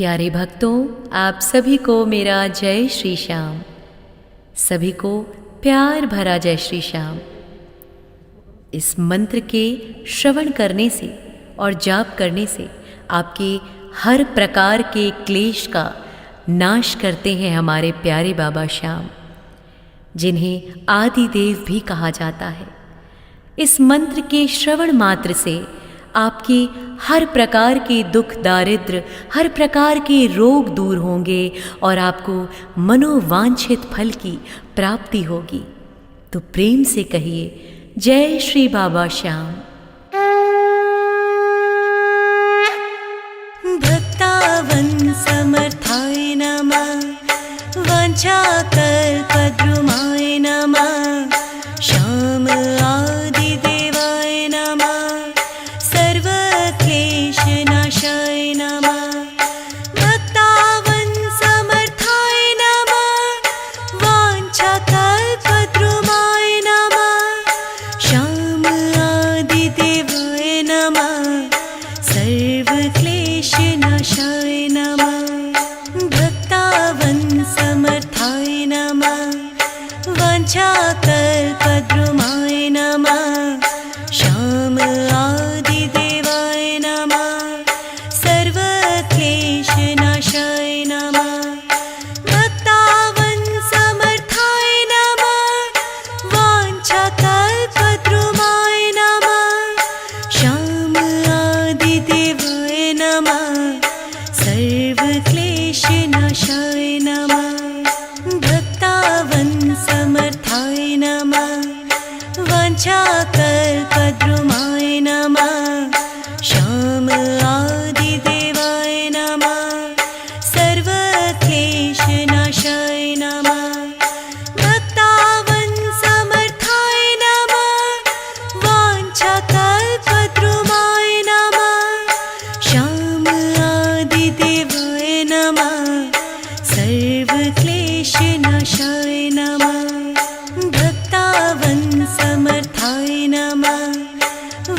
प्यारे भक्तों, आप सभी को मेरा जय श्री श्याम। सभी को प्यार भरा जय श्री श्याम। इस मंत्र के श्रवण करने से और जाप करने से आपके हर प्रकार के क्लेश का नाश करते हैं हमारे प्यारे बाबा श्याम, जिन्हें आदि देव भी कहा जाता है। इस मंत्र के श्रवण मात्र से आपके हर प्रकार के दुख दारिद्र, हर प्रकार के रोग दूर होंगे और आपको मनोवांछित फल की प्राप्ति होगी। तो प्रेम से कहिए, जय श्री बाबा श्याम। भक्तावन समर्थाय नमः, वाञ्छाकल्पद्रुमाय नमः, श्याम आदि देवाय नमः, सर्वक्लेशनाशाय नमः। भक्तावन समर्थाय नमः, वाञ्छाकल्पद्रुमाय नमः, श्याम आदि देवाय नमः, सर्वक्लेशनाशाय नमः। भक्तावन समर्थाय नमः, वाञ्छाकल्पद्रुमाय नमः, श्याम आदि देवाय नमः, सर्वक्लेशनाशाय नमः। भक्तावन समर्थाय नमः, वाञ्छाकल्पद्रुमाय नमः, श्याम आदि देवाय नमः, सर्वक्लेशनाशाय नमः। भक्तावन समर्थाय नमः, वाञ्छाकल्पद्रुमाय नमः, श्याम आदि देवाय नमः, सर्वक्लेशनाशाय नमः। भक्तावन समर्थाय नमः, वाञ्छाकल्पद्रुमाय नमः, श्याम आदि देवाय नमः, सर्वक्लेशनाशाय नमः। भक्तावन समर्थाय नमः,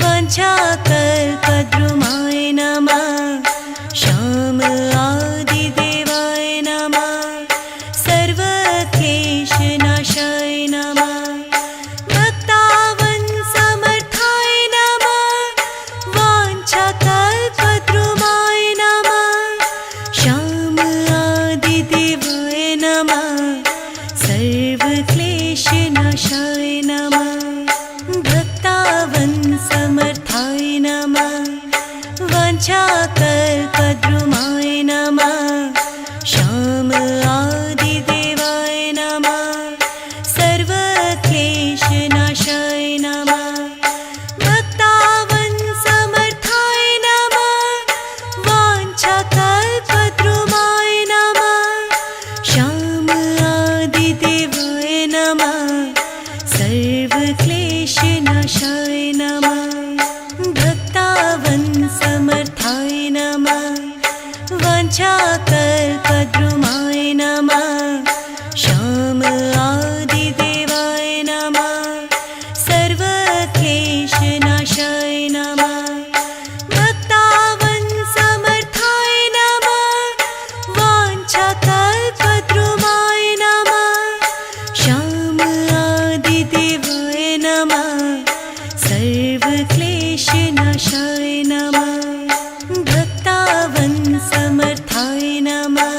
वाञ्छाकल्पद्रुमाय नमः, श्याम आदि देवाय नमः, सर्वक्लेशनाशाय नमः। भक्तावन समर्थाय नमः, वाञ्छाकल्पद्रुमाय नमः, श्याम आदि देवाय नमः, सर्वक्लेशनाशाय नमः। भक्तावन समर्थाय नमः, वाञ्छाकल्पद्रुमाय नमः, श्याम आदि देवाय नमः, सर्वक्लेशनाशाय नमः। भक्तावन समर्थाय नमः, वाञ्छाकल्पद्रुमाय नमः, श्याम आदि देवाय नमः, सर्वक्लेशनाशाय नमः। भक्तावन समर्थाय नमः, वाञ्छाकल्पद्रुमाय नमः, श्याम आदि देवाय नमः, सर्वक्लेशनाशाय नमः। भक्तावन समर्थाय नमः, वाञ्छाकल्पद्रुमाय नमः, श्याम आदि देवाय नमः, सर्वक्लेशनाशाय नमः। भक्तावन समर्थाय नमः,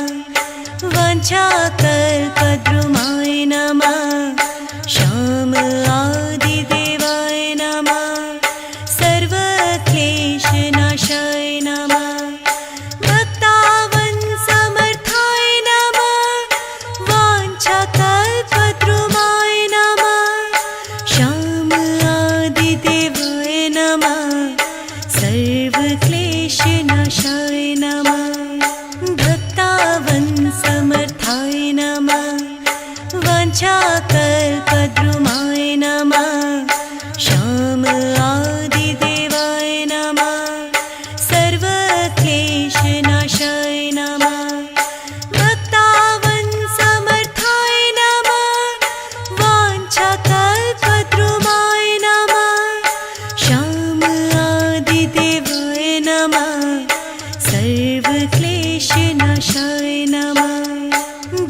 क्लेशनाशाय नमः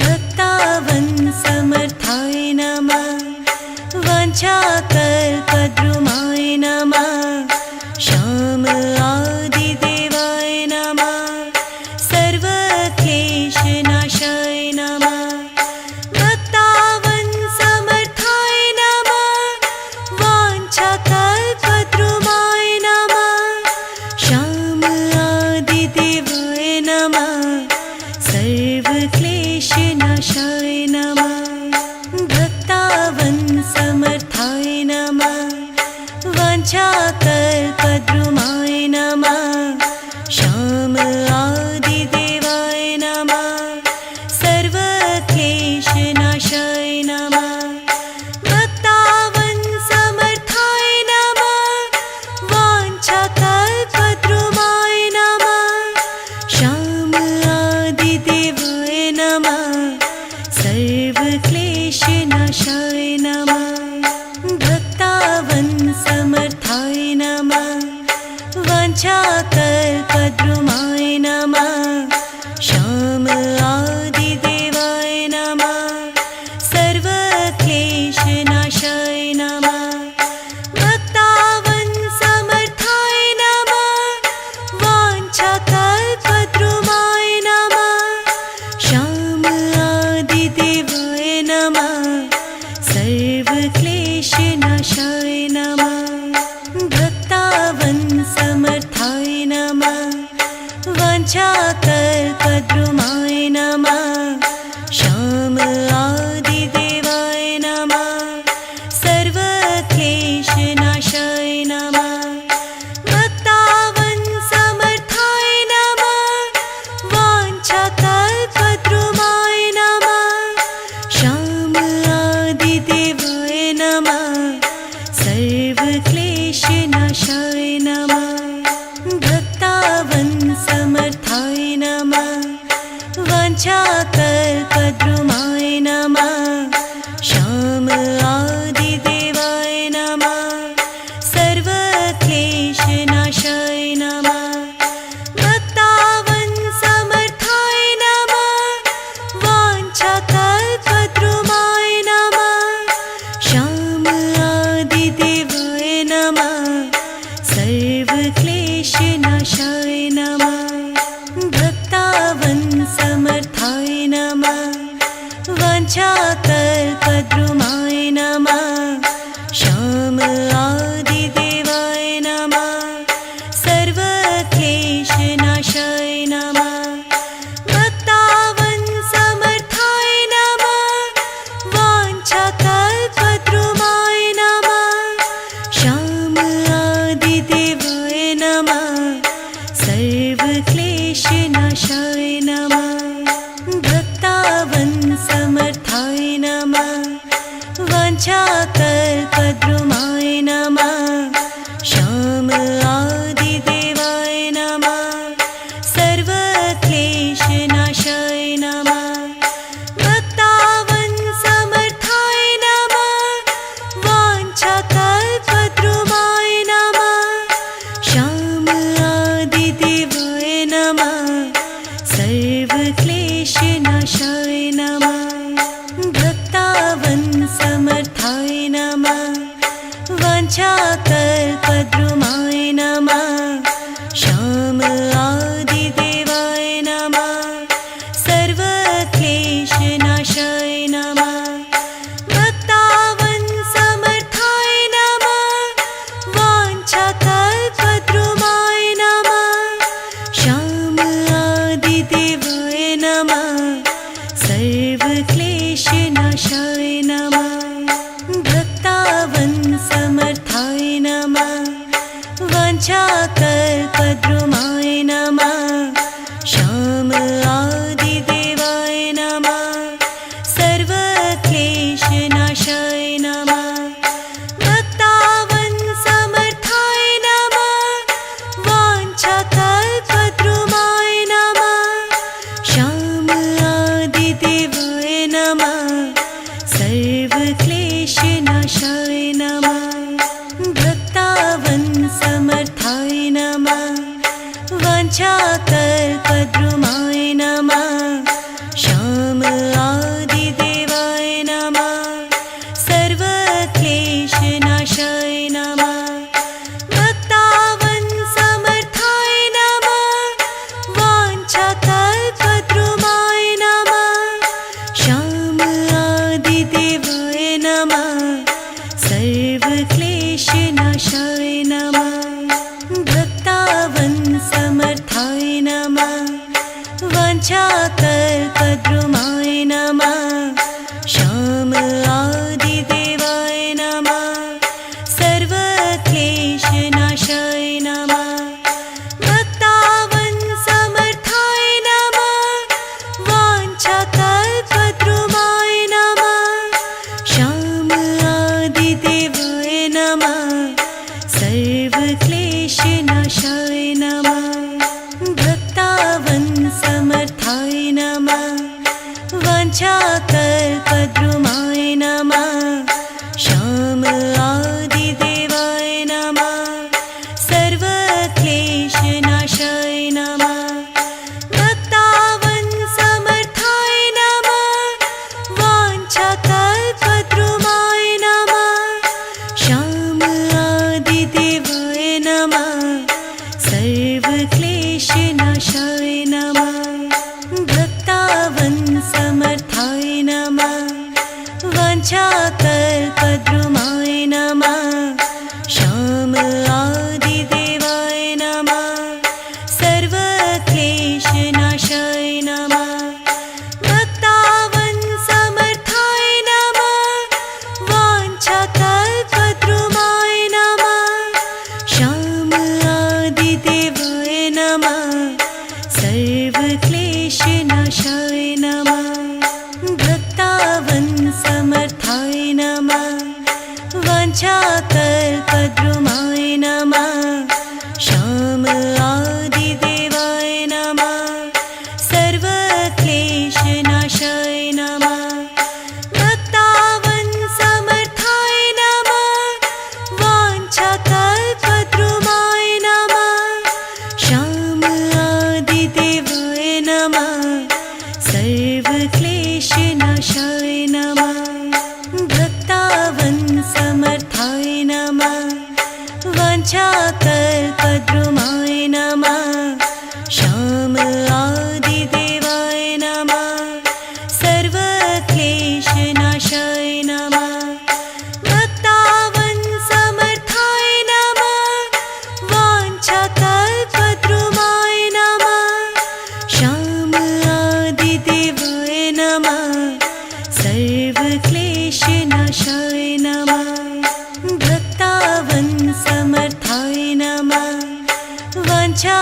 भक्तावन्समर्थाय नमः वाञ्छाकल्पद्रुमाय नमः श्याम आदिदेवाय नमः सर्वक्लेशनाशाय नमः भक्तावन्समर्थाय नमः वाञ्छाकल्पद्रुमाय नमः श्याम आदिदेवाय नमः सर्वक्लेशनाशाय नमः भक्तावन्समर्थाय नमः वाञ्छाकल्पद्रुमाय नमः श्याम आदिदेवाय नमः सर्वक्लेशनाशाय नमः भक्तावन्समर्थाय नमः वाञ्छाकल्पद्रुमाय नमः श्याम आदिदेवाय नमः सर्वक्लेशनाशाय नमः भक्तावन्समर्थाय नमः वाञ्छाकल्पद्रुमाय नमः श्याम आदिदेवाय नमः सर्वक्लेशनाशाय नमः भक्तावन्समर्थाय नमः वाञ्छाकल्पद्रुमाय नमः श्याम आदिदेवाय नमः सर्वक्लेशनाशाय नमः भक्तावन्समर्थाय नमः वाञ्छाकल्पद्रुमाय नमः श्याम आदिदेवाय नमः सर्वक्लेशनाशाय नमः भक्तावन्समर्थाय नमः वाञ्छाकल्पद्रुमाय नमः श्याम आदिदेवाय नमः सर्वक्लेशनाशाय नमः भक्तावन्समर्थाय नमः वाञ्छाकल्पद्रुमाय नमः श्याम आदिदेवाय नमः सर्वक्लेशनाशाय नमः भक्तावन्समर्थाय नमः वाञ्छाकल्पद्रुमाय नमः श्याम आदिदेवाय नमः सर्वक्लेशनाशाय नमः भक्तावन्समर्थाय नमः वाञ्छाकल्पद्रुमाय नमः श्याम आदिदेवाय नमः सर्वक्लेशनाशाय नमः भक्तावन्समर्थाय नमः वाञ्छाकल्पद्रुमाय नमः श्याम आदिदेवाय नमः सर्वक्लेशनाशाय नमः भक्तावन्समर्थाय नमः वाञ्छाकल्पद्रुमाय नमः श्याम आदिदेवाय नमः सर्वक्लेशनाशाय नमः भक्तावन्समर्थाय नमः वाञ्छाकल्पद्रुमाय नमः श्याम आदिदेवाय नमः सर्वक्लेशनाशाय नमः भक्तावन्समर्थाय नमः वाञ्छाकल्पद्रुमाय नमः श्याम आदिदेवाय नमः सर्वक्लेशनाशाय नमः भक्तावन्समर्थाय नमः वाञ्छाकल्पद्रुमाय नमः श्याम आदिदेवाय नमः सर्वक्लेशनाशाय नमः भक्तावन्समर्थाय नमः वाञ्छाकल्पद्रुमाय नमः श्याम आदिदेवाय नमः सर्वक्लेशनाशाय नमः भक्तावन्समर्थाय नमः वाञ्छाकल्पद्रुमाय नमः श्याम आदिदेवाय नमः सर्वक्लेशनाशाय नमः भक्तावन्समर्थाय नमः वाञ्छाकल्पद्रुमाय नमः श्याम आदिदेवाय नमः सर्वक्लेशनाशाय नमः भक्तावन्समर्थाय नमः वाञ्छाकल्पद्रुमाय नमः श्याम आदिदेवाय नमः सर्वक्लेशनाशाय नमः भक्तावन्समर्थाय नमः वाञ्छाकल्पद्रुमाय नमः श्याम आदिदेवाय नमः सर्वक्लेशनाशाय नमः भक्तावन्समर्थाय नमः वाञ्छाकल्पद्रुमाय नमः श्याम आदिदेवाय नमः सर्वक्लेशनाशाय नमः भक्तावन्समर्थाय नमः वाञ्छाकल्पद्रुमाय नमः श्याम आदिदेवाय नमः सर्वक्लेशनाशाय नमः भक्तावन्समर्थाय नमः वाञ्छाकल्पद्रुमाय नमः श्याम आदिदेवाय नमः सर्वक्लेशनाशाय नमः भक्तावन्समर्थाय नमः वाञ्छाकल्पद्रुमाय नमः श्याम आदिदेवाय नमः सर्वक्लेशनाशाय नमः भक्तावन्समर्थाय नमः वाञ्छाकल्पद्रुमाय नमः श्याम आदिदेवाय नमः सर्वक्लेशनाशाय नमः भक्तावन्समर्थाय नमः वाञ्छाकल्पद्रुमाय नमः श्याम आदिदेवाय नमः सर्वक्लेशनाशाय नमः भक्तावन्समर्थाय नमः वाञ्छाकल्पद्रुमाय नमः श्याम आदिदेवाय नमः सर्वक्लेशनाशाय नमः भक्तावन्समर्थाय नमः वाञ्छाकल्पद्रुमाय नमः श्याम आदिदेवाय नमः सर्वक्लेशनाशाय नमः भक्तावन्समर्थाय नमः वाञ्छा